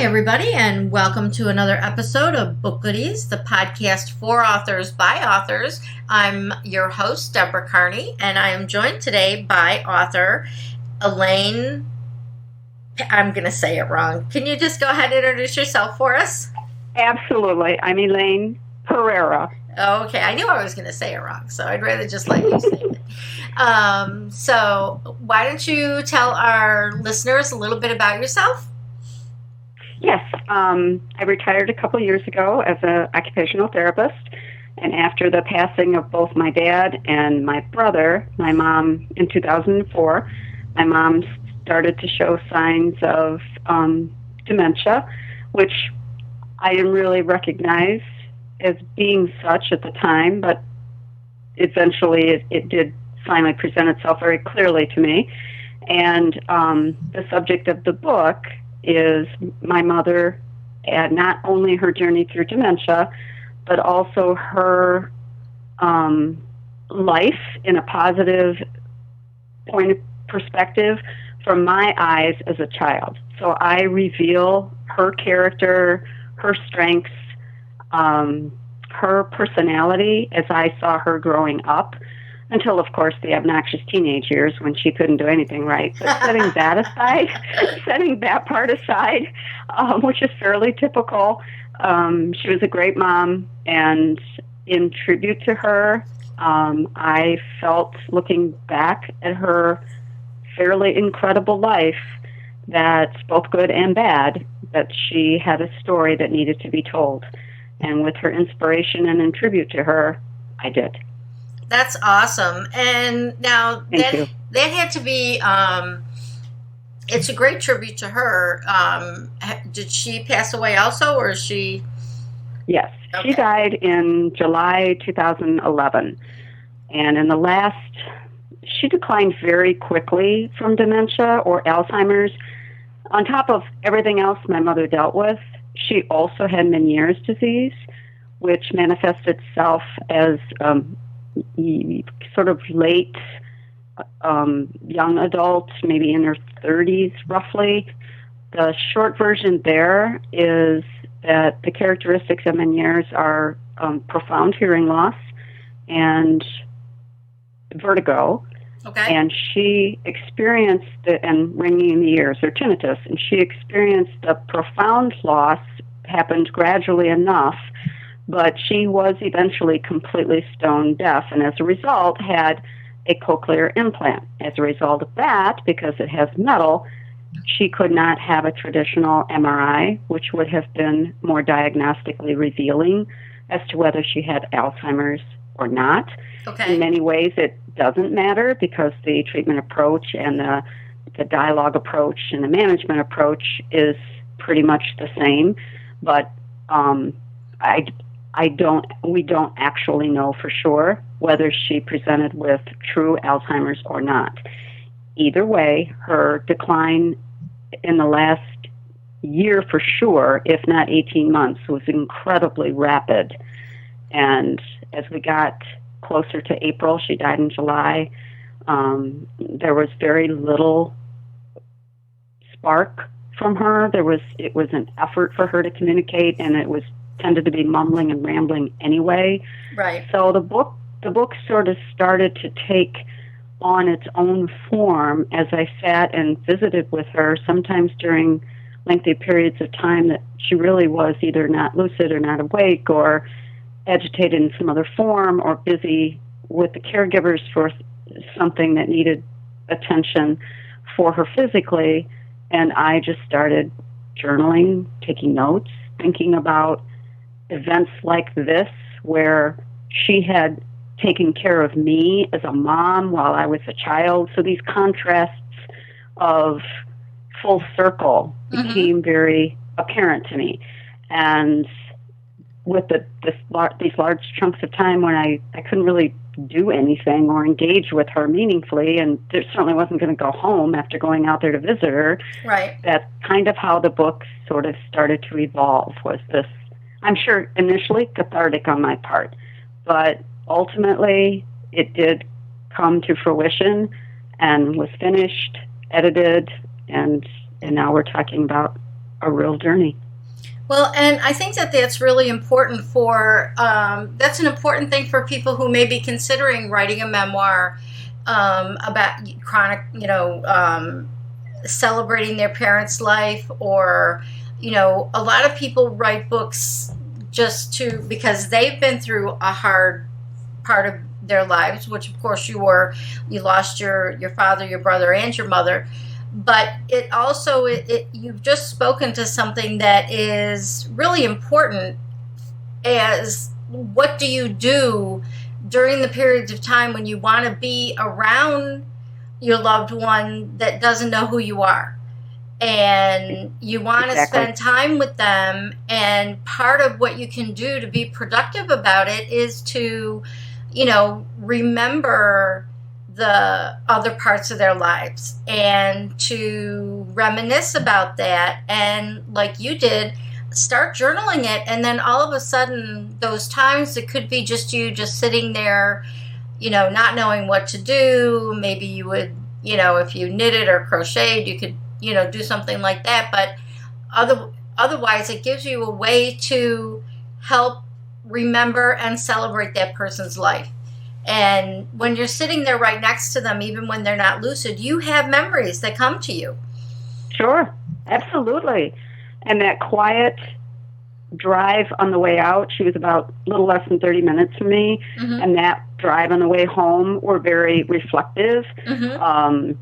everybody, and welcome to another episode of Book Goodies, the podcast for authors by authors. I'm your host, Deborah Carney, and I am joined today by author Elaine. I'm going to say it wrong. Can you just go ahead and introduce yourself for us? Absolutely. I'm Elaine Pereira. Okay, I knew I was going to say it wrong, so I'd rather just let you say it. So why don't you tell our listeners a little bit about yourself? Yes, I retired a couple years ago as an occupational therapist, and after the passing of both my dad and my brother, my mom, in 2004, my mom started to show signs of dementia, which I didn't really recognize as being such at the time, but eventually it did finally present itself very clearly to me. And the subject of the book is my mother, and not only her journey through dementia, but also her life in a positive point of perspective from my eyes as a child. So I reveal her character, her strengths, her personality as I saw her growing up, until, of course, the obnoxious teenage years when she couldn't do anything right. But setting that part aside, which is fairly typical, she was a great mom, and in tribute to her, I felt, looking back at her fairly incredible life, that's both good and bad, that she had a story that needed to be told. And with her inspiration and in tribute to her, I did. That's awesome. And now that had to be, it's a great tribute to her. Did she pass away also, or is she? Yes, okay. She died in July 2011. And she declined very quickly from dementia or Alzheimer's. On top of everything else my mother dealt with, she also had Memoirs disease, which manifests itself as sort of late young adult, maybe in her 30s roughly. The short version there is that the characteristics of Memoirs are profound hearing loss and vertigo. Okay. And she experienced and ringing in the ears, or tinnitus, and she experienced a profound loss, happened gradually enough, but she was eventually completely stone deaf, and as a result had a cochlear implant. As a result of that, because it has metal, she could not have a traditional MRI, which would have been more diagnostically revealing as to whether she had Alzheimer's or not. Okay. In many ways, it doesn't matter because the treatment approach and the dialogue approach and the management approach is pretty much the same, but we don't actually know for sure whether she presented with true Alzheimer's or not. Either way, her decline in the last year for sure, if not 18 months, was incredibly rapid. And as we got closer to April, she died in July, there was very little spark from her. It was an effort for her to communicate, and it was tended to be mumbling and rambling anyway. Right. So the book sort of started to take on its own form as I sat and visited with her, sometimes during lengthy periods of time that she really was either not lucid or not awake or agitated in some other form or busy with the caregivers for something that needed attention for her physically. And I just started journaling, taking notes, thinking about events like this where she had taken care of me as a mom while I was a child. So these contrasts of full circle became very apparent to me. And with these large chunks of time when I couldn't really do anything or engage with her meaningfully, and there certainly wasn't going to go home after going out there to visit her, right. That's kind of how the book sort of started to evolve, was this, I'm sure initially cathartic on my part, but ultimately it did come to fruition and was finished, edited, and now we're talking about a real journey. Well, and I think that that's really important for, that's an important thing for people who may be considering writing a memoir about chronic, celebrating their parents' life, or, a lot of people write books because they've been through a hard part of their lives, which of course you lost your father, your brother, and your mother. But it also, you've just spoken to something that is really important, as what do you do during the periods of time when you want to be around your loved one that doesn't know who you are, and you want to spend time with them. And part of what you can do to be productive about it is to, remember the other parts of their lives and to reminisce about that. And like you did, start journaling it. And then all of a sudden, those times, it could be just you just sitting there, not knowing what to do. Maybe you would, if you knitted or crocheted, you could, do something like that. But otherwise, it gives you a way to help remember and celebrate that person's life. And when you're sitting there right next to them, even when they're not lucid, you have memories that come to you. Sure, absolutely. And that quiet drive on the way out, she was about a little less than 30 minutes from me, mm-hmm. and that drive on the way home were very reflective. Mm-hmm.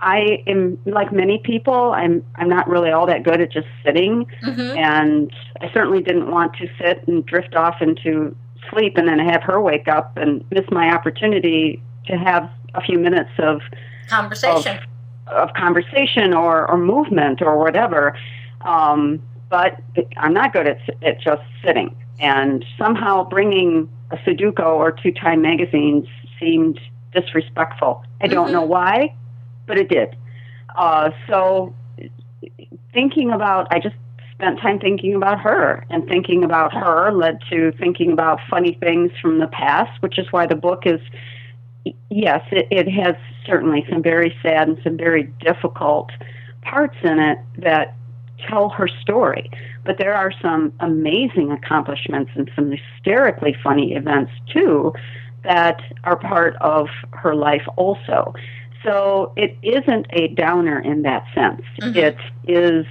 I am, like many people, I'm not really all that good at just sitting, mm-hmm. and I certainly didn't want to sit and drift off into sleep and then have her wake up and miss my opportunity to have a few minutes of conversation, of conversation or movement or whatever. But I'm not good at just sitting. And somehow bringing a Sudoku or 2-time magazines seemed disrespectful. I don't mm-hmm. know why, but it did. So I just spent time thinking about her, and thinking about her led to thinking about funny things from the past, which is why the book is, yes, it has certainly some very sad and some very difficult parts in it that tell her story. But there are some amazing accomplishments and some hysterically funny events, too, that are part of her life also. So it isn't a downer in that sense. Mm-hmm. It is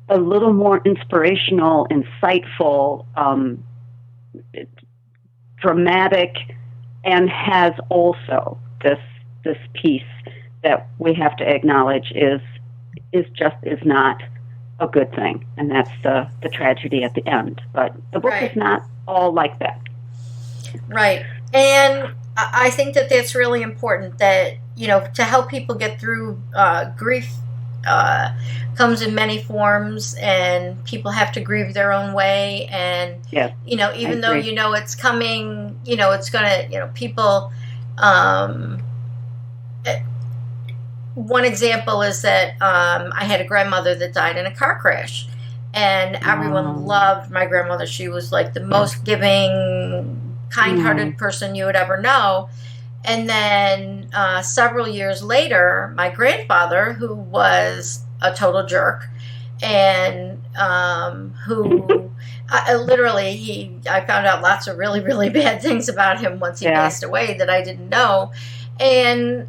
a little more inspirational, insightful, dramatic, and has also this piece that we have to acknowledge is not a good thing, and that's the tragedy at the end. But the book right. is not all like that. Right. And I think that that's really important, that, to help people get through grief comes in many forms, and people have to grieve their own way. And, yes, even though, it's coming, it's going to, people, one example is that I had a grandmother that died in a car crash, and everyone loved my grandmother. She was like the most giving, kind-hearted person you would ever know. And then several years later, my grandfather, who was a total jerk, and who I found out lots of really, really bad things about him once he passed away that I didn't know. And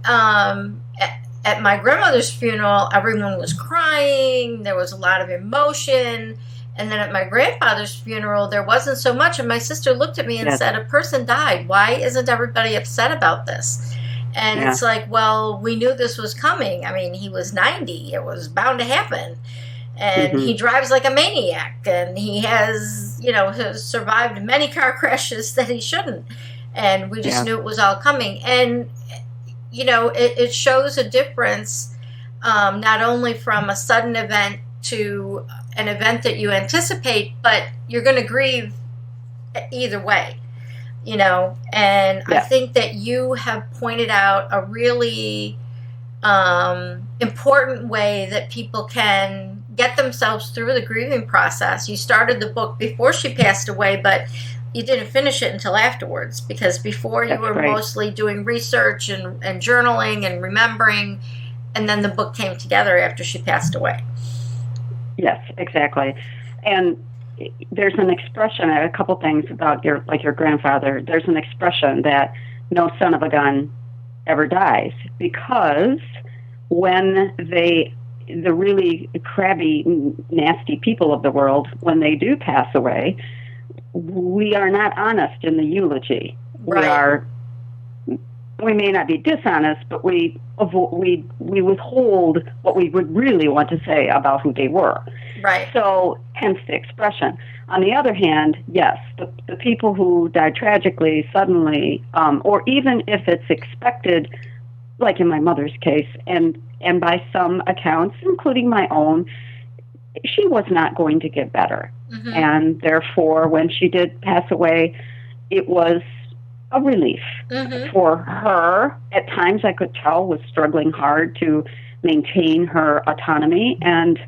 at my grandmother's funeral, everyone was crying. There was a lot of emotion. And then at my grandfather's funeral, there wasn't so much. And my sister looked at me and said, a person died. Why isn't everybody upset about this? And it's like, well, we knew this was coming. I mean, he was 90. It was bound to happen. And mm-hmm. he drives like a maniac. And he has survived many car crashes that he shouldn't. And we just knew it was all coming. And, it shows a difference, not only from a sudden event to an event that you anticipate, but you're going to grieve either way, and I think that you have pointed out a really important way that people can get themselves through the grieving process. You started the book before she passed away, but you didn't finish it until afterwards, because before you were mostly doing research and journaling and remembering, and then the book came together after she passed away. Yes, exactly. And there's an expression, a couple things about your grandfather. There's an expression that no son of a gun ever dies, because when the really crabby, nasty people of the world, when they do pass away, we are not honest in the eulogy. Right. We may not be dishonest, but we withhold what we would really want to say about who they were. Right. So, hence the expression. On the other hand, yes, the people who die tragically, suddenly, or even if it's expected, like in my mother's case, and by some accounts, including my own, she was not going to get better. Mm-hmm. And therefore, when she did pass away, it was a relief for her. At times, I could tell, was struggling hard to maintain her autonomy, and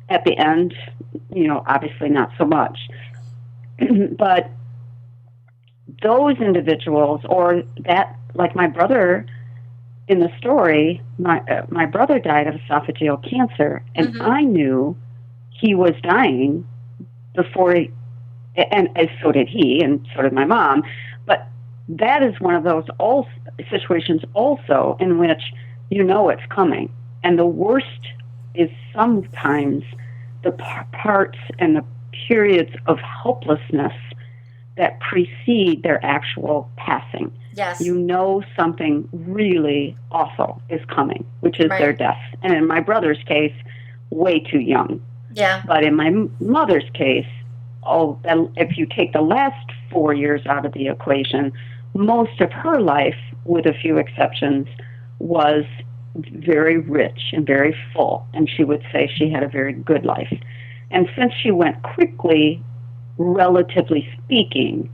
at the end, obviously not so much. But those individuals, or that, like my brother in the story, my brother died of esophageal cancer, and I knew he was dying before and so did he, and so did my mom. But that is one of those situations also in which it's coming. And the worst is sometimes the parts and the periods of helplessness that precede their actual passing. Yes. Something really awful is coming, which is their death. And in my brother's case, way too young. Yeah. But in my mother's case, if you take the last 4 years out of the equation, most of her life, with a few exceptions, was very rich and very full. And she would say she had a very good life. And since she went quickly, relatively speaking,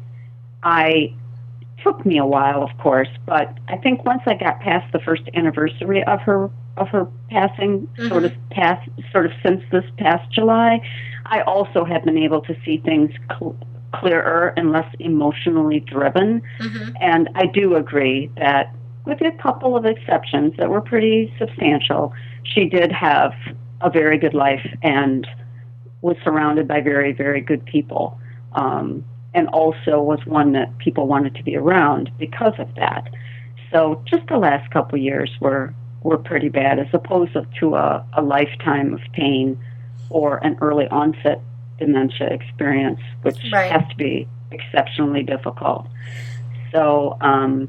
took me a while, of course, but I think once I got past the first anniversary of her passing, sort of since this past July, I also have been able to see things clearer and less emotionally driven. And I do agree that, with a couple of exceptions that were pretty substantial, she did have a very good life and was surrounded by very, very good people. And also was one that people wanted to be around because of that. So just the last couple of years were pretty bad, as opposed to a lifetime of pain or an early onset dementia experience, which has to be exceptionally difficult. So, I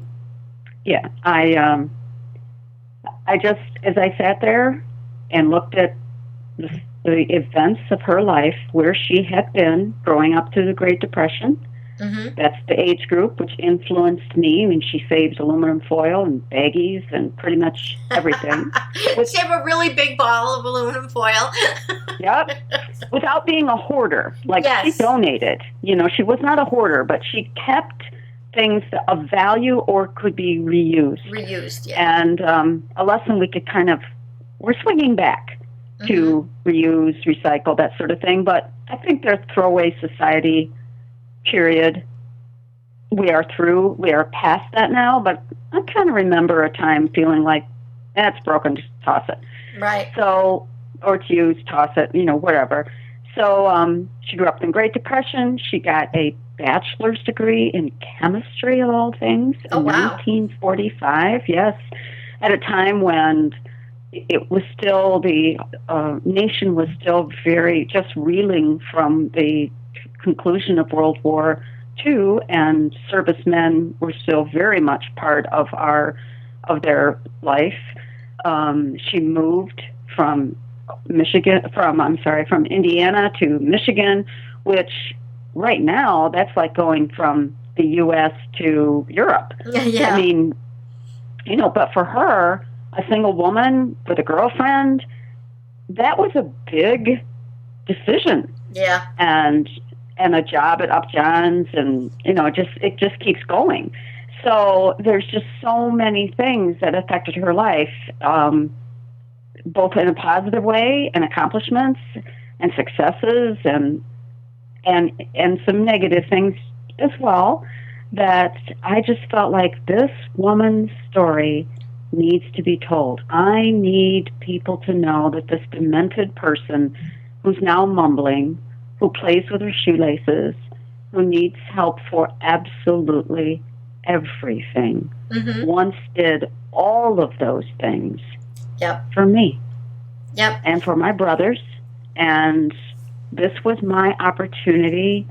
just, as I sat there and looked at the events of her life, where she had been growing up through the Great Depression. That's the age group which influenced me. I mean, she saved aluminum foil and baggies and pretty much everything. She had a really big ball of aluminum foil. Yep. Without being a hoarder. She donated. She was not a hoarder, but she kept things of value or could be reused. Yeah. And a lesson we could we're swinging back to reuse, recycle, that sort of thing. But I think their throwaway society period, we are past that now. But I kind of remember a time feeling like, it's broken, just toss it. Right. So, or to use, toss it, whatever. So she grew up in the Great Depression. She got a bachelor's degree in chemistry, of all things, in 1945. Yes, at a time when it was still, the nation was still very just reeling from the conclusion of World War II, and servicemen were still very much part of their life. She moved from Indiana to Michigan, which right now that's like going from the U.S. to Europe. Yeah. I mean, but for her, a single woman with a girlfriend, that was a big decision. Yeah. And a job at Upjohn's, and it just keeps going. So there's just so many things that affected her life, both in a positive way, and accomplishments and successes, and some negative things as well, that I just felt like this woman's story needs to be told. I need people to know that this demented person who's now mumbling, who plays with her shoelaces, who needs help for absolutely everything, once did all of those things for me and for my brothers. And this was my opportunity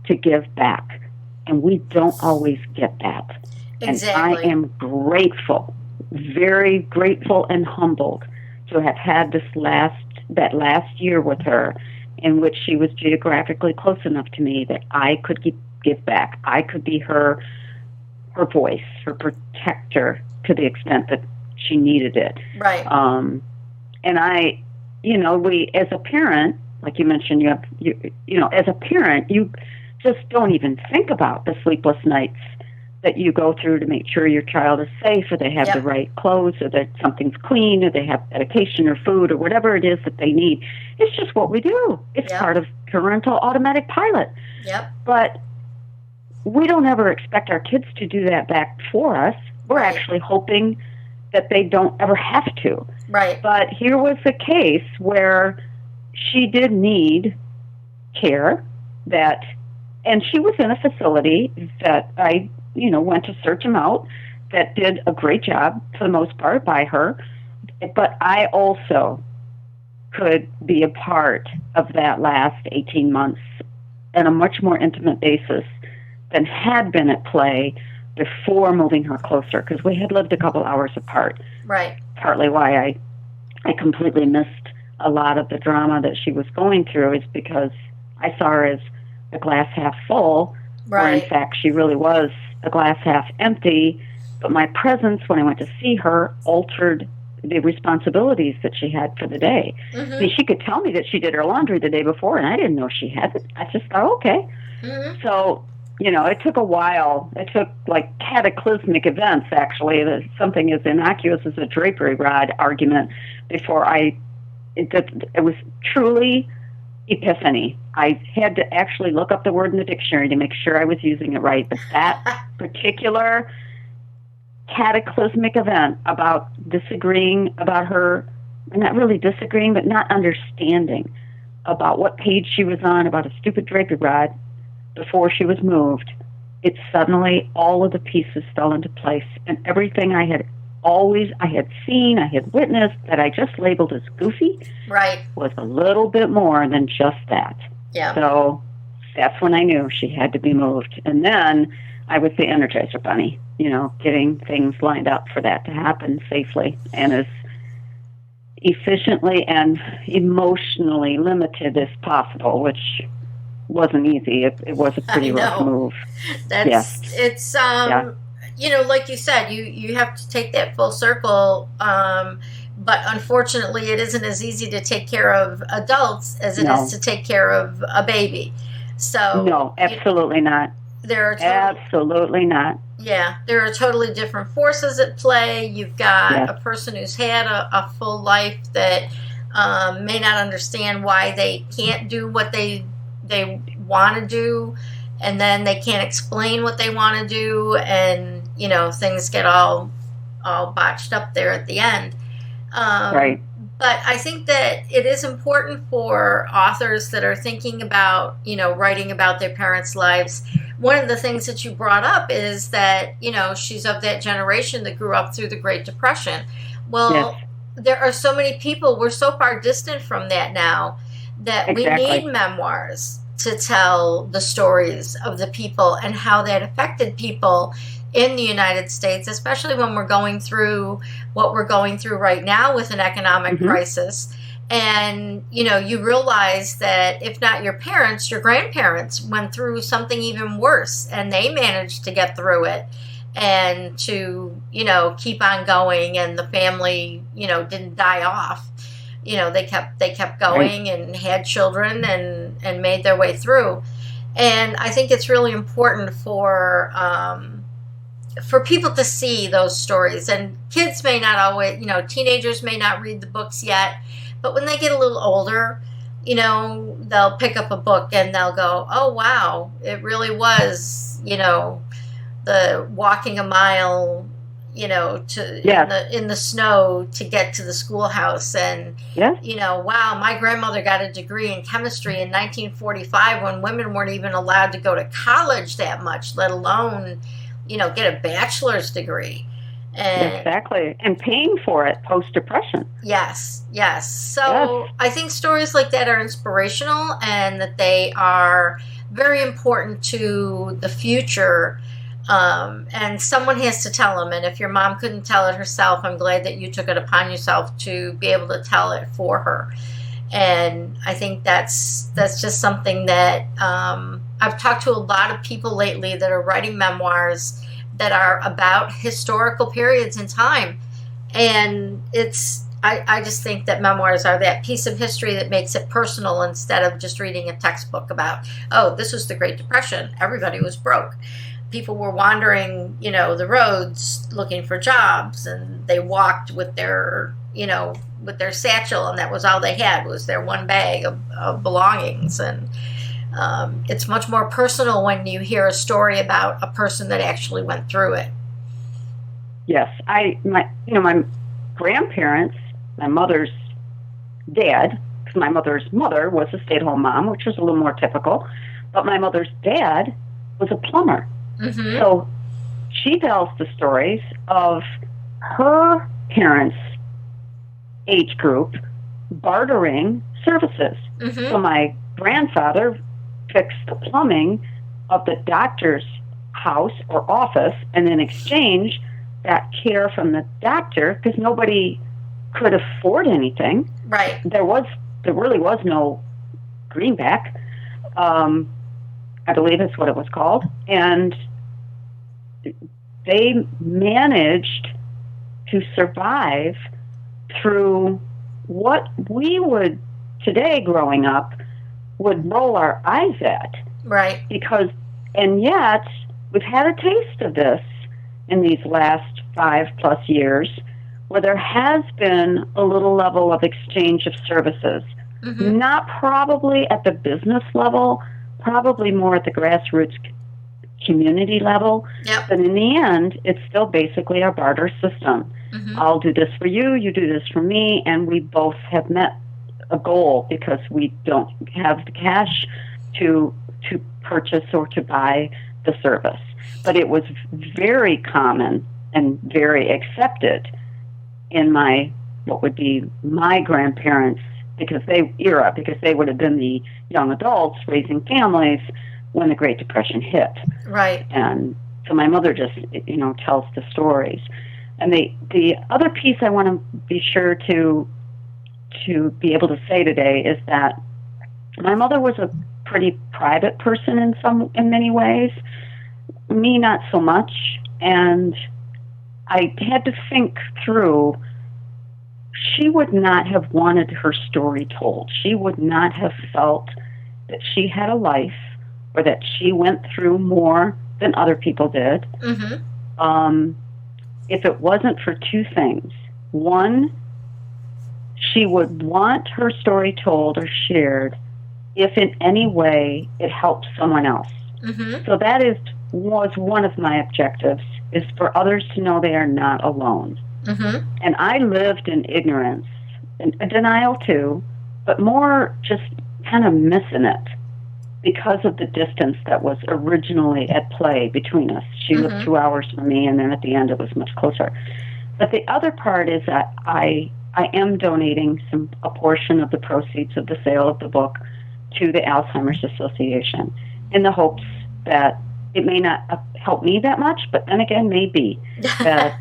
to give back. And we don't always get that. Exactly. And I am grateful, very grateful and humbled to have had that last year with her, in which she was geographically close enough to me that I could give back. I could be her voice, her protector, to the extent that she needed it. Right. And I, we, as a parent, like you mentioned, as a parent, you just don't even think about the sleepless nights that you go through to make sure your child is safe, or they have the right clothes, or that something's clean, or they have medication or food, or whatever it is that they need. It's just what we do. It's part of parental automatic pilot. Yep. But we don't ever expect our kids to do that back for us. We're actually hoping that they don't ever have to. Right. But here was a case where she did need care, and she was in a facility that I went to search them out, that did a great job for the most part by her. But I also could be a part of that last 18 months on a much more intimate basis than had been at play before moving her closer, because we had lived a couple hours apart. Right. Partly why I completely missed a lot of the drama that she was going through is because I saw her as a glass half full, where in fact she really was a glass half empty. But my presence when I went to see her altered the responsibilities that she had for the day. I mean, she could tell me that she did her laundry the day before, and I didn't know she had it. I just thought, okay. So, it took a while. It took like cataclysmic events, actually, something as innocuous as a drapery rod argument before it was truly epiphany. I had to actually look up the word in the dictionary to make sure I was using it right. But that particular cataclysmic event about disagreeing about her, not really disagreeing, but not understanding about what page she was on about a stupid drapery rod before she was moved, it suddenly, all of the pieces fell into place, and everything I had seen, I had witnessed, that I just labeled as goofy, was a little bit more than just that. Yeah. So that's when I knew she had to be moved. And then I was the Energizer Bunny, getting things lined up for that to happen safely and as efficiently and emotionally limited as possible, which wasn't easy. It was a pretty rough move. It's like you said, you have to take that full circle. But unfortunately, it isn't as easy to take care of adults as it is to take care of a baby. So no, absolutely not. Absolutely not. Yeah, there are totally different forces at play. You've got a person who's had a full life that may not understand why they can't do what they want to do, and then they can't explain what they want to do, and things get all botched up there at the end. Right. But I think that it is important for authors that are thinking about writing about their parents' lives. One of the things that you brought up is that she's of that generation that grew up through the Great Depression. Well, there are so many people, we're so far distant from that now, that we need memoirs to tell the stories of the people and how that affected people in the United States, especially when we're going through what we're going through right now with an economic crisis. And, you realize that if not your parents, your grandparents went through something even worse, and they managed to get through it and to, keep on going, and the family, didn't die off. They kept going and had children and made their way through. And I think it's really important for people to see those stories. And kids may not always, teenagers may not read the books yet, but when they get a little older, they'll pick up a book and they'll go, oh, wow, it really was, the walking a mile, in the snow to get to the schoolhouse. And, wow, my grandmother got a degree in chemistry in 1945 when women weren't even allowed to go to college that much, let alone, get a bachelor's degree. And exactly. And paying for it post-depression. Yes. So I think stories like that are inspirational and that they are very important to the future. And someone has to tell them. And if your mom couldn't tell it herself, I'm glad that you took it upon yourself to be able to tell it for her. And I think that's just something that I've talked to a lot of people lately that are writing memoirs that are about historical periods in time. And I just think that memoirs are that piece of history that makes it personal instead of just reading a textbook about, oh, this was the Great Depression. Everybody was broke. People were wandering, the roads looking for jobs, and they walked with their satchel, and that was all they had was their one bag of belongings. And it's much more personal when you hear a story about a person that actually went through it. Yes, my grandparents, my mother's dad, because my mother's mother was a stay-at-home mom, which was a little more typical, but my mother's dad was a plumber. Mm-hmm. So she tells the stories of her parents' age group bartering services. Mm-hmm. So my grandfather fixed the plumbing of the doctor's house or office, and in exchange got care from the doctor because nobody could afford anything. Right. There really was no greenback. I believe that's what it was called. And they managed to survive through what we would today growing up would roll our eyes at. Right. And yet we've had a taste of this in these last 5+ years where there has been a little level of exchange of services. Mm-hmm. Not probably at the business level, probably more at the grassroots community level. Yep. But in the end, it's still basically a barter system. Mm-hmm. I'll do this for you, you do this for me, and we both have met a goal because we don't have the cash to purchase or to buy the service. But it was very common and very accepted in what would be my grandparents' because they would have been the young adults raising families when the Great Depression hit. Right. And so my mother just, tells the stories. And the other piece I want to be sure to be able to say today is that my mother was a pretty private person in many ways. Me, not so much. And I had to think through. She would not have wanted her story told. She would not have felt that she had a life or that she went through more than other people did. Mm-hmm. If it wasn't for two things. One, she would want her story told or shared if in any way it helps someone else. Mm-hmm. So that was one of my objectives, is for others to know they are not alone. Mm-hmm. And I lived in ignorance and denial too, but more just kind of missing it because of the distance that was originally at play between us. She mm-hmm. lived 2 hours from me, and then at the end it was much closer. But the other part is that I am donating a portion of the proceeds of the sale of the book to the Alzheimer's Association in the hopes that it may not help me that much, but then again, maybe that,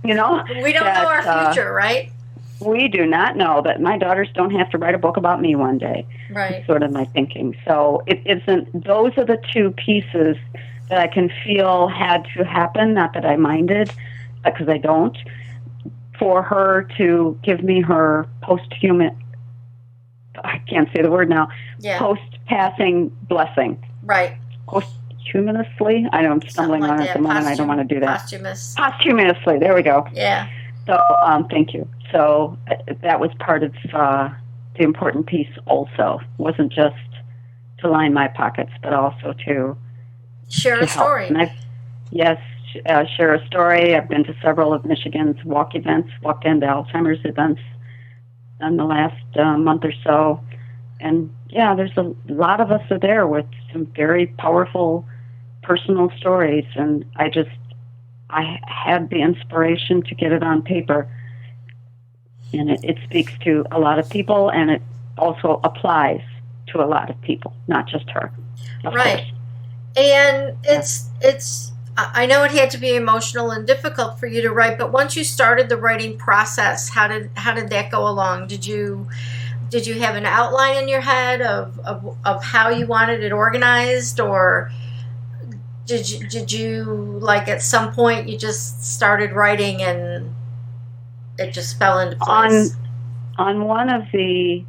we don't know our future, right? We do not know that my daughters don't have to write a book about me one day. Right. It's sort of my thinking. So it isn't, those are the two pieces that I can feel had to happen, not that I minded, because I don't, for her to give me her posthuman, I can't say the word now, post-passing blessing. Right. Posthumously? I know I'm stumbling on it at the moment. I don't want to do that. Posthumously. There we go. Yeah. So, thank you. So that was part of the important piece also. It wasn't just to line my pockets, but also to share a story. And yes, share a story. I've been to several of Michigan's walked in the Alzheimer's events in the last month or so. And yeah, there's a lot of us are there with some very powerful personal stories. And I had the inspiration to get it on paper. And it speaks to a lot of people, and it also applies to a lot of people, not just her. Right. Course. And it's I know it had to be emotional and difficult for you to write, but once you started the writing process, how did that go along? Did you have an outline in your head of how you wanted it organized, or did you like at some point you just started writing and it just fell into place? On one of the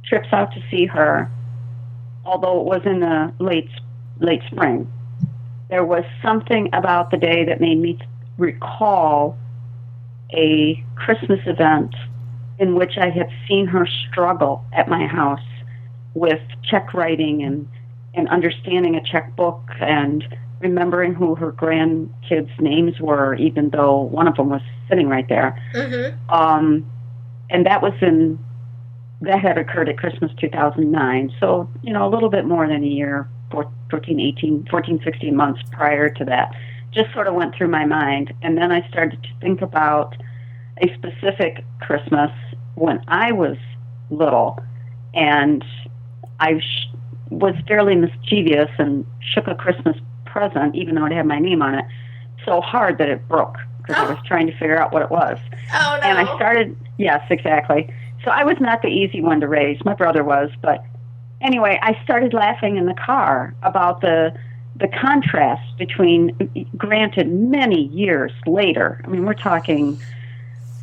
trips out to see her, although it was in the late spring, there was something about the day that made me recall a Christmas event in which I had seen her struggle at my house with check writing and understanding a checkbook and remembering who her grandkids' names were, even though one of them was sitting right there. Mm-hmm. And that had occurred at Christmas 2009. So, a little bit more than a year, 14, 16 months prior to that, just sort of went through my mind. And then I started to think about a specific Christmas when I was little, and I was fairly mischievous and shook a Christmas present, even though it had my name on it, so hard that it broke because I was trying to figure out what it was. Oh, no. And I started, yes, exactly. So I was not the easy one to raise. My brother was, but anyway, I started laughing in the car about the contrast between, granted, many years later. I mean, we're talking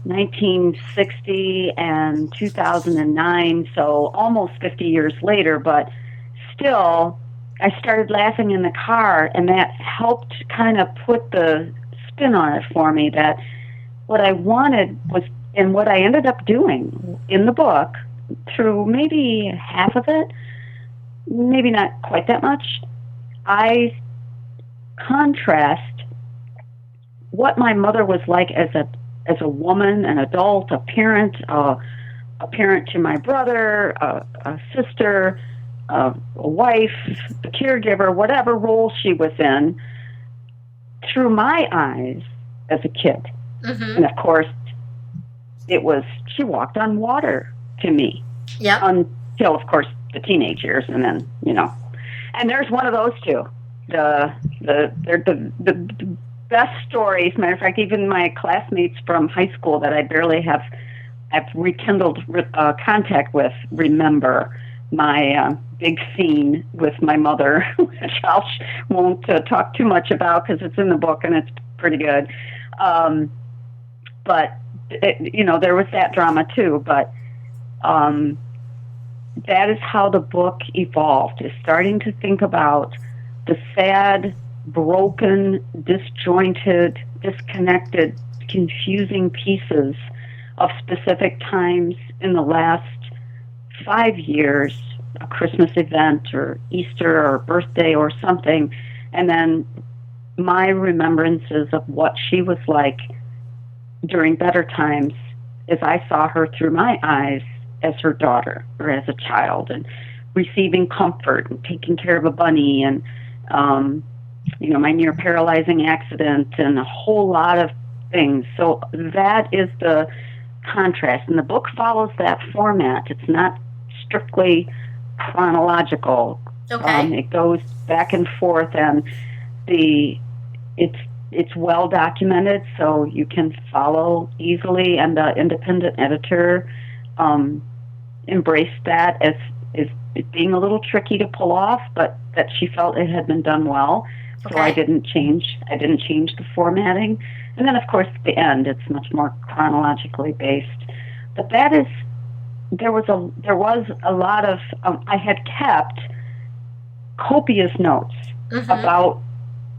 1960 and 2009, so almost 50 years later, but still, I started laughing in the car, and that helped kind of put the spin on it for me, that what I wanted was, and what I ended up doing in the book, through maybe half of it, maybe not quite that much, I contrast what my mother was like as a woman, an adult, a parent to my brother, a sister, a wife, a caregiver, whatever role she was in, through my eyes as a kid. Mm-hmm. And of course, she walked on water to me. Yep. Until, of course, the teenage years, and then, and there's one of those two. They're the best stories. Matter of fact, even my classmates from high school that I barely have rekindled contact with remember my big scene with my mother, which I won't talk too much about because it's in the book and it's pretty good. But there was that drama too. But that is how the book evolved, is starting to think about the sad, broken, disjointed, disconnected, confusing pieces of specific times in the last 5 years, a Christmas event or Easter or birthday or something, and then my remembrances of what she was like during better times as I saw her through my eyes as her daughter or as a child, and receiving comfort and taking care of a bunny, and my near paralyzing accident and a whole lot of things. So that is the contrast, and the book follows that format. It's not strictly chronological. Okay. It goes back and forth, and it's well documented, so you can follow easily, and the independent editor embraced that as it being a little tricky to pull off, but that she felt it had been done well. So I didn't change the formatting. And then, of course, at the end, it's much more chronologically based. But there was a lot of, I had kept copious notes mm-hmm. about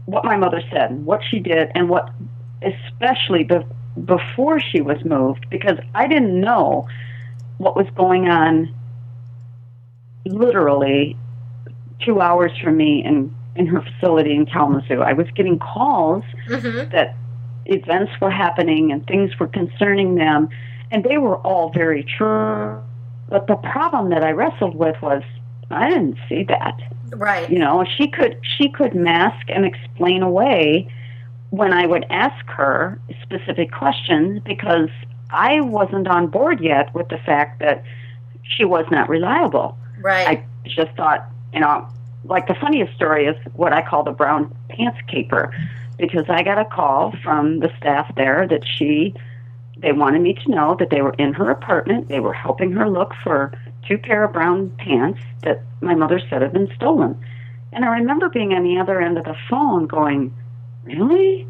what my mother said, what she did, and what, especially before she was moved, because I didn't know what was going on literally 2 hours from me in in her facility in Kalamazoo. I was getting calls that events were happening and things were concerning them, and they were all very true. But the problem that I wrestled with was I didn't see that. Right. You know, she could mask and explain away when I would ask her specific questions because I wasn't on board yet with the fact that she was not reliable. Right. I just thought, you know, like the funniest story is what I call the brown pants caper, because I got a call from the staff there that they wanted me to know that they were in her apartment. They were helping her look for 2 pair of brown pants that my mother said had been stolen. And I remember being on the other end of the phone going, really?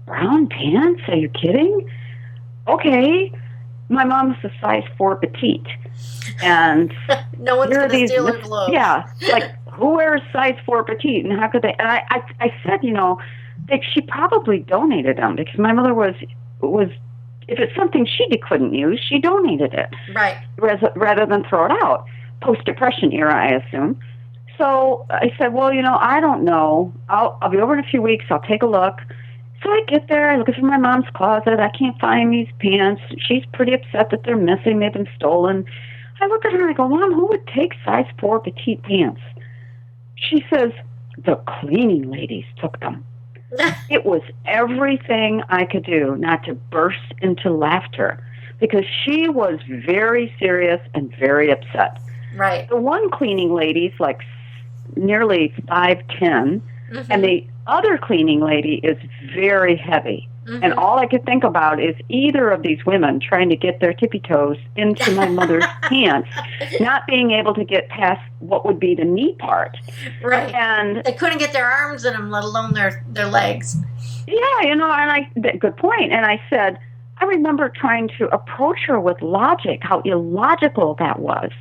Brown pants? Are you kidding? Okay. My mom's a size 4 petite. And no one's going to steal her clothes. Yeah. Like, who wears size 4 petite? And how could they? And I said, you know, that she probably donated them because my mother was if it's something she couldn't use, she donated it. Right. Rather than throw it out. Post-Depression era, I assume. So I said, well, you know, I don't know. I'll be over in a few weeks. I'll take a look. So I get there. I look through my mom's closet. I can't find these pants. She's pretty upset that they're missing. They've been stolen. I look at her and I go, Mom, who would take size 4 petite pants? She says, the cleaning ladies took them. It was everything I could do not to burst into laughter because she was very serious and very upset. Right. The one cleaning lady's like nearly 5'10", and the other cleaning lady is very heavy. And all I could think about is either of these women trying to get their tippy toes into my mother's pants, not being able to get past what would be the knee part. Right. And they couldn't get their arms in them, let alone their legs. Yeah, you know, and good point. And I said, I remember trying to approach her with logic, how illogical that was.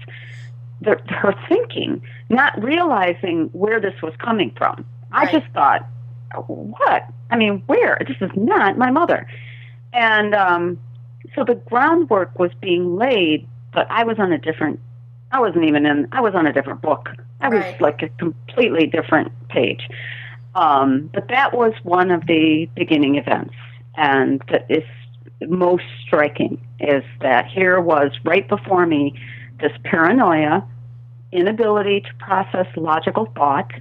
Her thinking, not realizing where this was coming from. Right. I just thought, what? I mean, where? This is not my mother. And so the groundwork was being laid, but I was on a different book. I was like a completely different page. But that was one of the beginning events. And that is most striking is that here was right before me this paranoia, inability to process logical thought,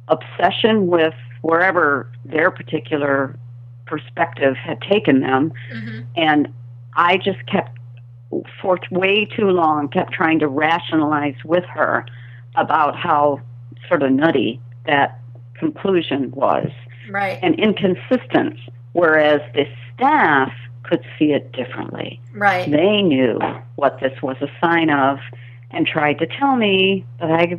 obsession with wherever their particular perspective had taken them. And I just kept, for way too long, kept trying to rationalize with her about how sort of nutty that conclusion was. Right. And inconsistent, whereas the staff could see it differently. Right. They knew what this was a sign of and tried to tell me that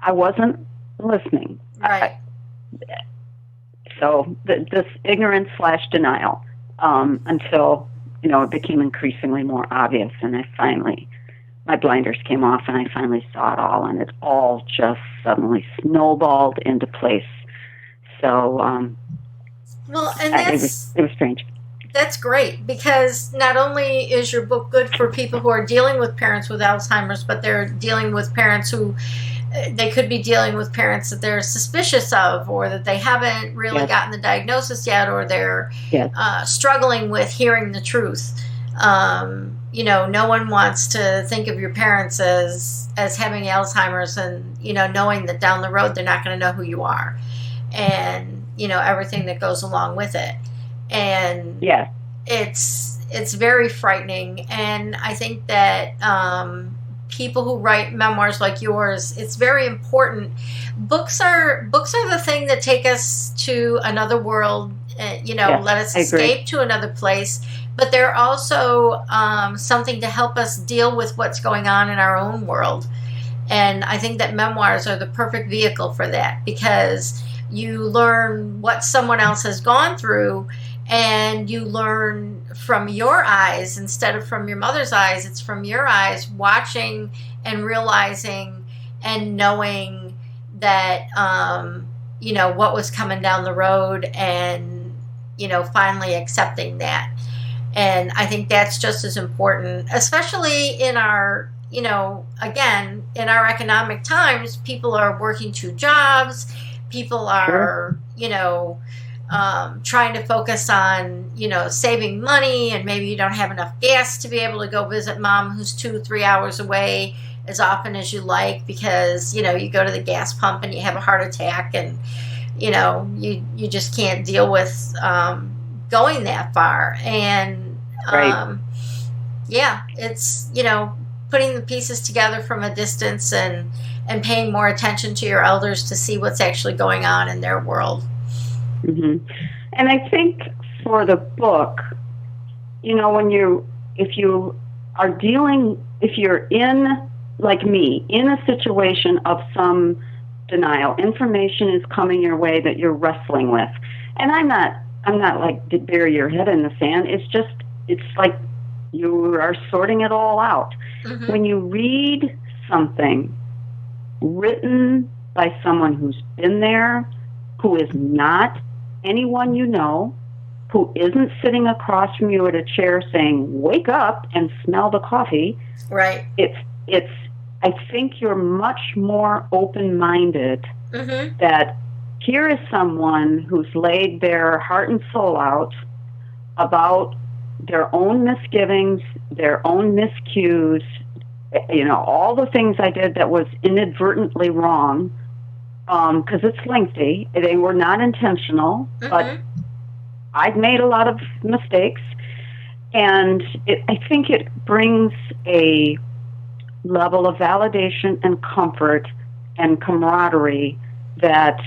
I wasn't listening. Right. So this ignorance / denial until, you know, it became increasingly more obvious, and my blinders came off, and I finally saw it all, and it all just suddenly snowballed into place. So, well, and it was strange. That's great, because not only is your book good for people who are dealing with parents with Alzheimer's, but they're dealing with parents who they could be dealing with parents that they're suspicious of, or that they haven't really gotten the diagnosis yet, or they're struggling with hearing the truth. You know, no one wants to think of your parents as having Alzheimer's and, you know, knowing that down the road they're not going to know who you are, and, you know, everything that goes along with it. And it's very frightening. And I think that people who write memoirs like yours, it's very important. Books are the thing that take us to another world, let us escape to another place. But they're also something to help us deal with what's going on in our own world. And I think that memoirs are the perfect vehicle for that, because you learn what someone else has gone through, and you learn from your eyes instead of from your mother's eyes. It's from your eyes, watching and realizing and knowing that, what was coming down the road, and, finally accepting that. And I think that's just as important, especially in our, again, in our economic times, people are working 2 jobs. People are, trying to focus on, saving money, and maybe you don't have enough gas to be able to go visit mom who's 2-3 hours away as often as you like, because, you go to the gas pump and you have a heart attack, and, you just can't deal with going that far. And, right. it's, putting the pieces together from a distance and paying more attention to your elders to see what's actually going on in their world. Mm-hmm. And I think for the book, if you're in, like me, in a situation of some denial, information is coming your way that you're wrestling with. And I'm not like to bury your head in the sand. It's like you are sorting it all out. Mm-hmm. When you read something written by someone who's been there, who is not anyone you know, who isn't sitting across from you at a chair saying, "Wake up and smell the coffee." Right. I think you're much more open-minded, mm-hmm. that here is someone who's laid their heart and soul out about their own misgivings, their own miscues, all the things I did that was inadvertently wrong, because it's lengthy. They were not intentional, mm-hmm. but I've made a lot of mistakes, and I think it brings a level of validation and comfort and camaraderie that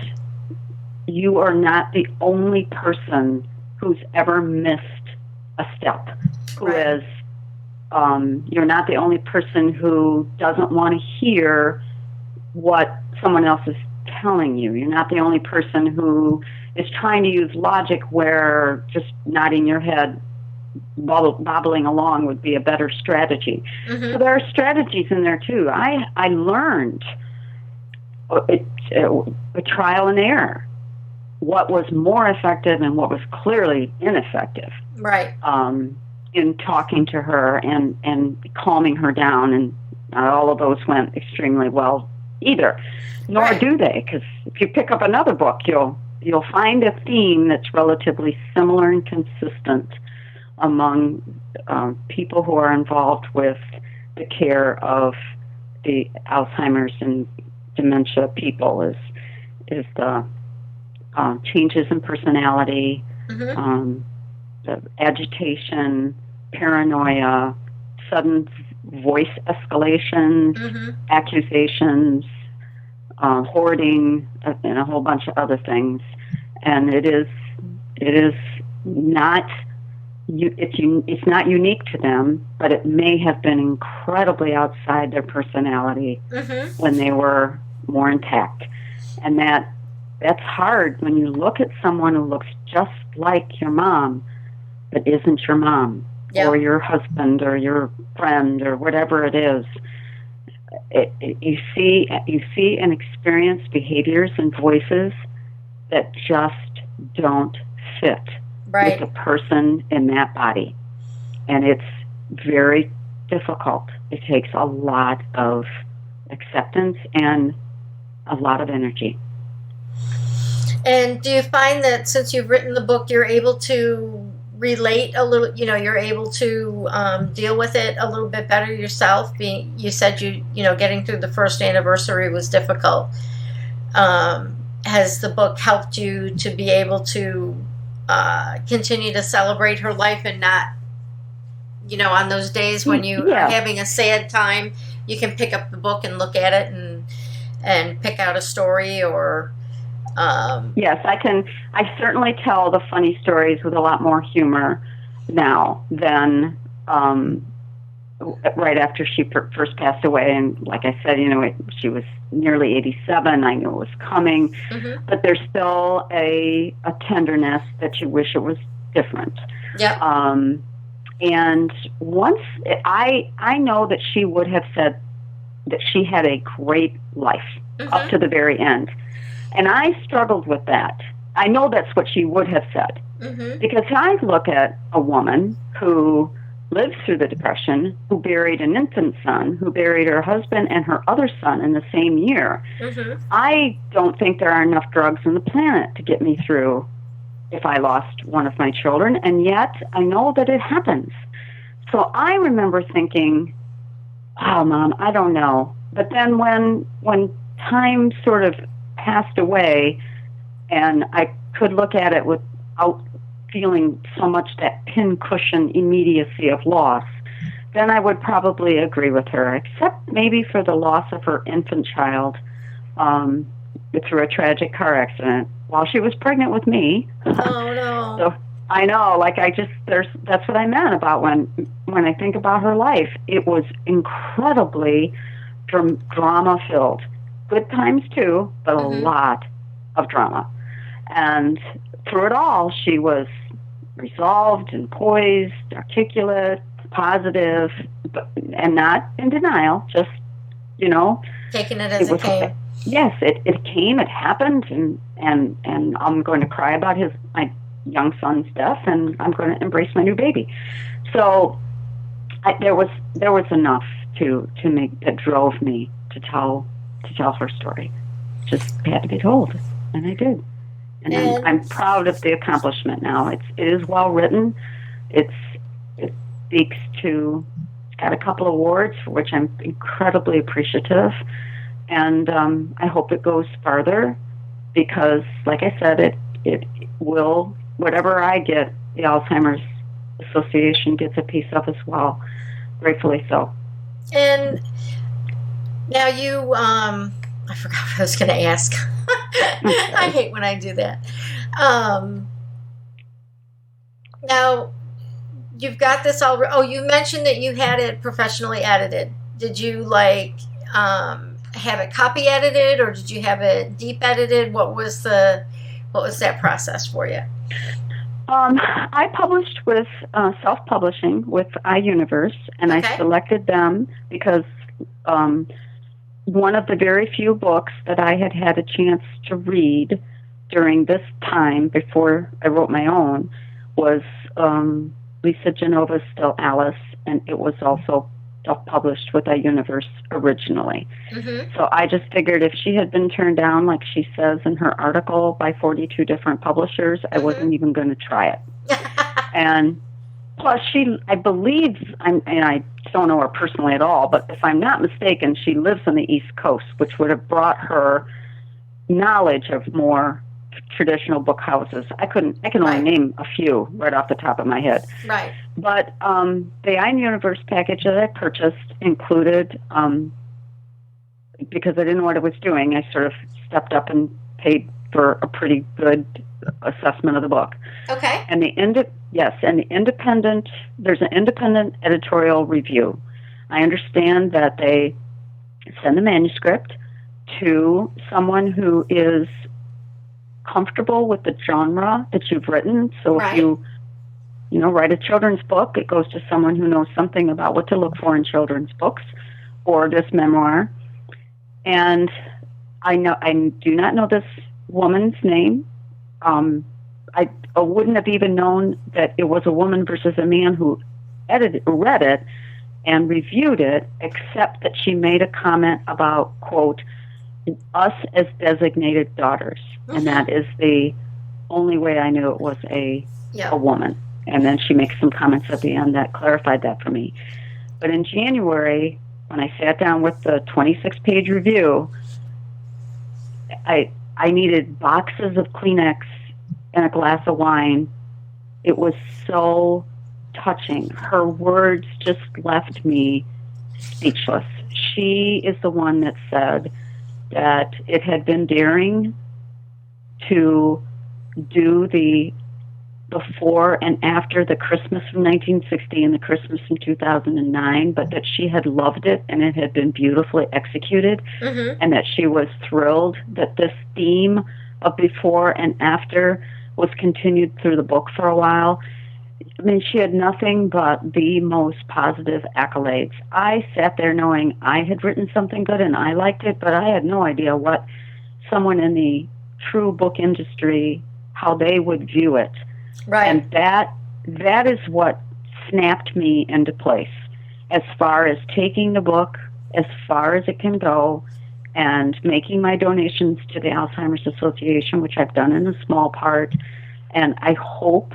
you are not the only person who's ever missed a step, right. You're not the only person who doesn't want to hear what someone else is telling you. You're not the only person who is trying to use logic where just nodding your head, bobbling along would be a better strategy. Mm-hmm. So there are strategies in there too. I learned a trial and error, what was more effective and what was clearly ineffective. Right. In talking to her and calming her down, and not all of those went extremely well either. Nor right. do they, because if you pick up another book, you'll find a theme that's relatively similar and consistent among people who are involved with the care of the Alzheimer's and dementia people is the changes in personality, mm-hmm. The agitation, paranoia, sudden voice escalations, mm-hmm. accusations, hoarding, and a whole bunch of other things. And it is not. It's not unique to them, but it may have been incredibly outside their personality, mm-hmm. when they were more intact. And that's hard when you look at someone who looks just like your mom, but isn't your mom, yeah. or your husband, or your friend, or whatever it is. You see and experience behaviors and voices that just don't fit. Right. With a person in that body. And it's very difficult. It takes a lot of acceptance and a lot of energy. And do you find that since you've written the book, you're able to relate a little, you're able to deal with it a little bit better yourself? You said getting through the first anniversary was difficult. Has the book helped you to be able to continue to celebrate her life and not, on those days when you yeah. are having a sad time, you can pick up the book and look at it and pick out a story or... Yes, I certainly tell the funny stories with a lot more humor now than right after she first passed away. And like I said, she was nearly 87. I knew it was coming. Mm-hmm. But there's still a tenderness that you wish it was different. Yeah. And once I know that she would have said that she had a great life, mm-hmm. up to the very end. And I struggled with that. I know that's what she would have said. Mm-hmm. Because I look at a woman who lived through the Depression, who buried an infant son, who buried her husband and her other son in the same year. Mm-hmm. I don't think there are enough drugs on the planet to get me through if I lost one of my children, and yet I know that it happens. So I remember thinking, wow, Mom, I don't know. But then when time sort of passed away and I could look at it without feeling so much that pincushion immediacy of loss, then I would probably agree with her, except maybe for the loss of her infant child through a tragic car accident while she was pregnant with me. Oh, no. So I know, that's what I meant about when I think about her life. It was incredibly drama-filled. Good times, too, but a lot of drama. And through it all, she was resolved and poised, articulate, positive, and not in denial, just, taking it as it came. Yes, it came, it happened, and I'm going to cry about my young son's death, and I'm going to embrace my new baby. So there was enough to make that drove me to tell her story. Just had to be told, and I did. And I'm proud of the accomplishment now. It is well written. It speaks to, got a couple of awards for which I'm incredibly appreciative, and I hope it goes farther because, like I said, it will, whatever I get, the Alzheimer's Association gets a piece of as well, gratefully so. And now you, I forgot what I was going to ask. I hate when I do that. Now, you've got this all. Oh, you mentioned that you had it professionally edited. Did you have it copy edited, or did you have it deep edited? What was that process for you? I published with Selfpublishing with iUniverse, and I selected them because one of the very few books that I had a chance to read during this time before I wrote my own was Lisa Genova's Still Alice, and it was also self-published with iUniverse originally. Mm-hmm. So I just figured if she had been turned down, like she says in her article, by 42 different publishers, I wasn't even going to try it. And plus, I believe, and I don't know her personally at all, but if I'm not mistaken, she lives on the East Coast, which would have brought her knowledge of more traditional book houses. I can only name a few right off the top of my head. Right. But the iUniverse package that I purchased included, because I didn't know what I was doing, I sort of stepped up and paid for a pretty good assessment of the book. Okay. And there's an independent editorial review. I understand that they send the manuscript to someone who is comfortable with the genre that you've written. So if you write a children's book, it goes to someone who knows something about what to look for in children's books or this memoir. And I do not know this woman's name. I wouldn't have even known that it was a woman versus a man who read it and reviewed it, except that she made a comment about, quote, us as designated daughters. Mm-hmm. And that is the only way I knew it was a woman. And then she makes some comments at the end that clarified that for me. But in January, when I sat down with the 26-page review, I needed boxes of Kleenex and a glass of wine. It was so touching. Her words just left me speechless. She is the one that said that it had been daring to do the before and after the Christmas from 1960 and the Christmas from 2009, but that she had loved it and it had been beautifully executed, and that she was thrilled that this theme of before and after was continued through the book for a while. I mean, she had nothing but the most positive accolades. I sat there knowing I had written something good and I liked it, but I had no idea what someone in the true book industry, how they would view it. Right. And that is what snapped me into place as far as taking the book as far as it can go and making my donations to the Alzheimer's Association, which I've done in a small part. And I hope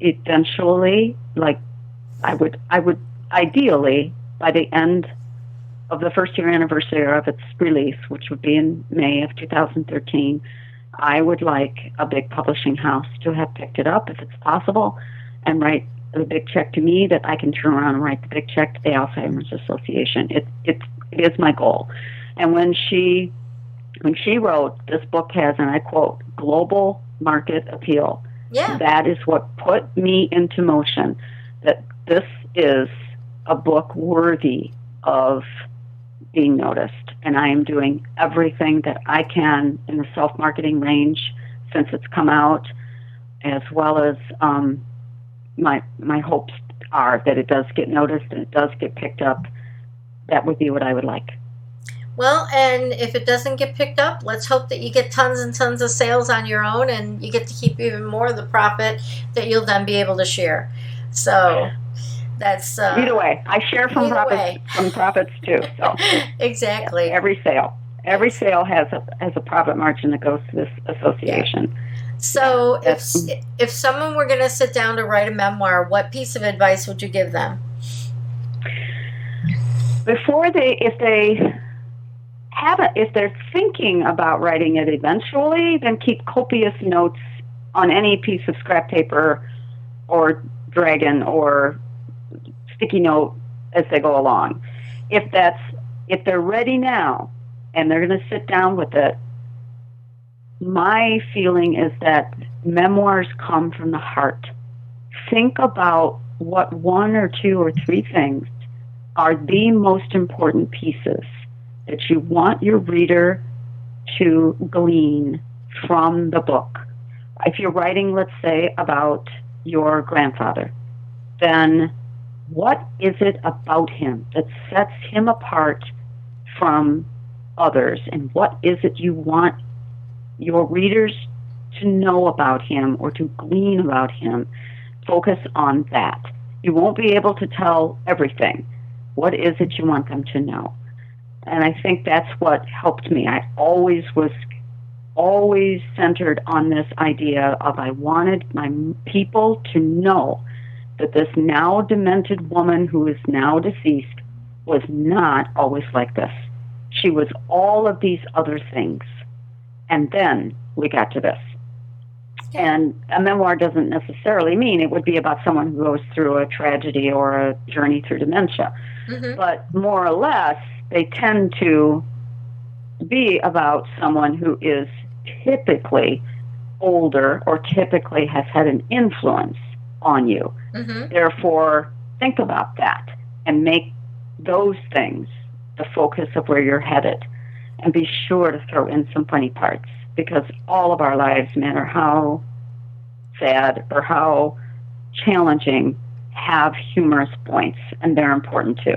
eventually, like I would ideally, by the end of the first year anniversary of its release, which would be in May of 2013, I would like a big publishing house to have picked it up, if it's possible, and write the big check to me that I can turn around and write the big check to the Alzheimer's Association. It is my goal. And when she wrote, this book has, and I quote, global market appeal. Yeah. That is what put me into motion, that this is a book worthy of being noticed. And I am doing everything that I can in the self-marketing range since it's come out, as well as my hopes are that it does get noticed and it does get picked up. That would be what I would like. Well, and if it doesn't get picked up, let's hope that you get tons and tons of sales on your own and you get to keep even more of the profit that you'll then be able to share. So that's either way. I share from profits too. So exactly. Every sale has a profit margin that goes to this association. Yeah. So if someone were going to sit down to write a memoir, what piece of advice would you give them? If they're thinking about writing it eventually, then keep copious notes on any piece of scrap paper or dragon or sticky note as they go along. If they're ready now and they're going to sit down with it, my feeling is that memoirs come from the heart. Think about what one or two or three things are the most important pieces that you want your reader to glean from the book. If you're writing, let's say, about your grandfather, then what is it about him that sets him apart from others? And what is it you want your readers to know about him or to glean about him? Focus on that. You won't be able to tell everything. What is it you want them to know? And I think that's what helped me. I always was centered on this idea of I wanted my people to know that this now demented woman who is now deceased was not always like this. She was all of these other things. And then we got to this. And a memoir doesn't necessarily mean it would be about someone who goes through a tragedy or a journey through dementia. Mm-hmm. But more or less, they tend to be about someone who is typically older or typically has had an influence on you. Mm-hmm. Therefore, think about that and make those things the focus of where you're headed. And be sure to throw in some funny parts, because all of our lives, no matter how sad or how challenging, have humorous points, and they're important too.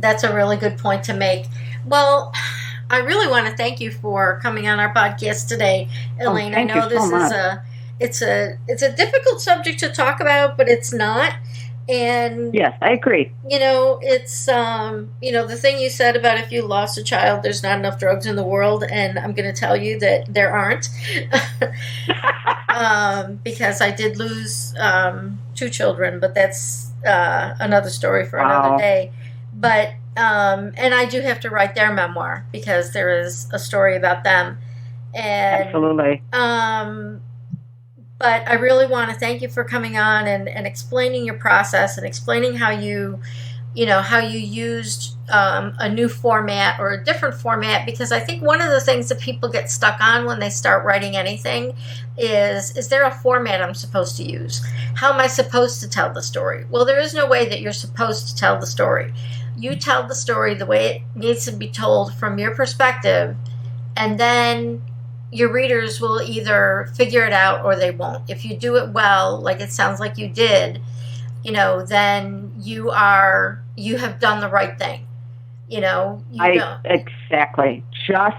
That's a really good point to make. Well, I really want to thank you for coming on our podcast today, Elaine. I know this is a difficult subject to talk about, but it's not. And yes, I agree. It's the thing you said about if you lost a child, there's not enough drugs in the world, and I'm going to tell you that there aren't, because I did lose 2 children, but that's another story for another day. But and I do have to write their memoir because there is a story about them. And absolutely. But I really want to thank you for coming on and explaining your process and explaining how you used a new format or a different format, because I think one of the things that people get stuck on when they start writing anything is there a format I'm supposed to use? How am I supposed to tell the story? Well, there is no way that you're supposed to tell the story. You tell the story the way it needs to be told from your perspective, and then your readers will either figure it out or they won't. If you do it well, like it sounds like you did, then you have done the right thing. Exactly. Just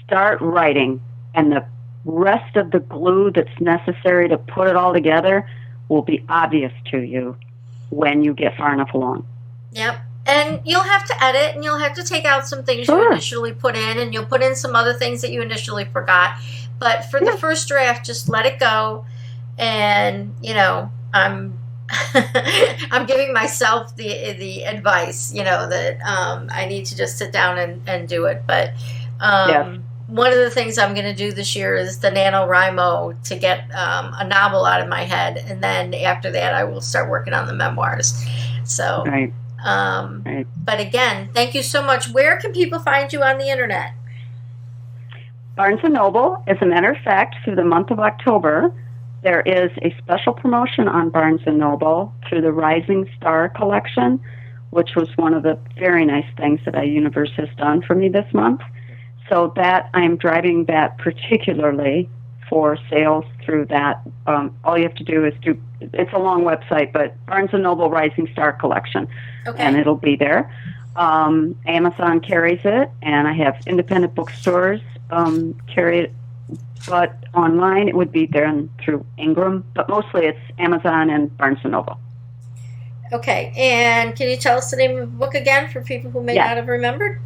start writing, and the rest of the glue that's necessary to put it all together will be obvious to you when you get far enough along. Yep. And you'll have to edit, and you'll have to take out some things you initially put in, and you'll put in some other things that you initially forgot. But for the first draft, just let it go. And, I'm I'm giving myself the advice, that I need to just sit down and do it. But one of the things I'm going to do this year is the NaNoWriMo to get a novel out of my head. And then after that, I will start working on the memoirs. So, but again, thank you so much. Where can people find you on the internet? Barnes & Noble. As a matter of fact, through the month of October, there is a special promotion on Barnes & Noble through the Rising Star collection, which was one of the very nice things that iUniverse has done for me this month. So that I'm driving that particularly for sales through that. All you have to do is it's a long website, but Barnes & Noble Rising Star collection, and it'll be there. Amazon carries it, and I have independent bookstores carry it. But online, it would be there through Ingram. But mostly it's Amazon and Barnes & Noble. Okay. And can you tell us the name of the book again for people who may not have remembered?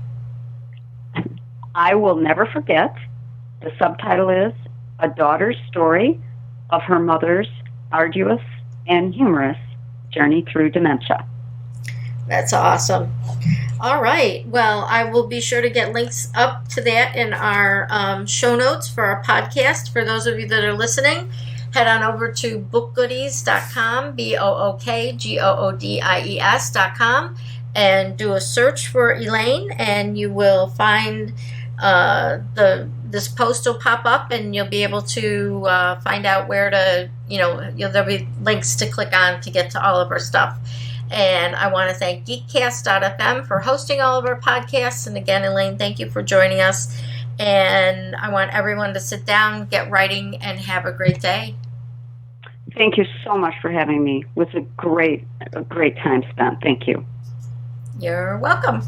I Will Never Forget. The subtitle is A Daughter's Story of Her Mother's Arduous and Humorous Journey Through Dementia. That's awesome. All right. Well, I will be sure to get links up to that in our show notes for our podcast. For those of you that are listening, head on over to BookGoodies.com, BookGoodies.com, and do a search for Elaine, and you will find this post will pop up, and you'll be able to find out where to, there'll be links to click on to get to all of our stuff. And I want to thank Geekcast.fm for hosting all of our podcasts. And again, Elaine, thank you for joining us. And I want everyone to sit down, get writing, and have a great day. Thank you so much for having me. It was a great time spent. Thank you. You're welcome.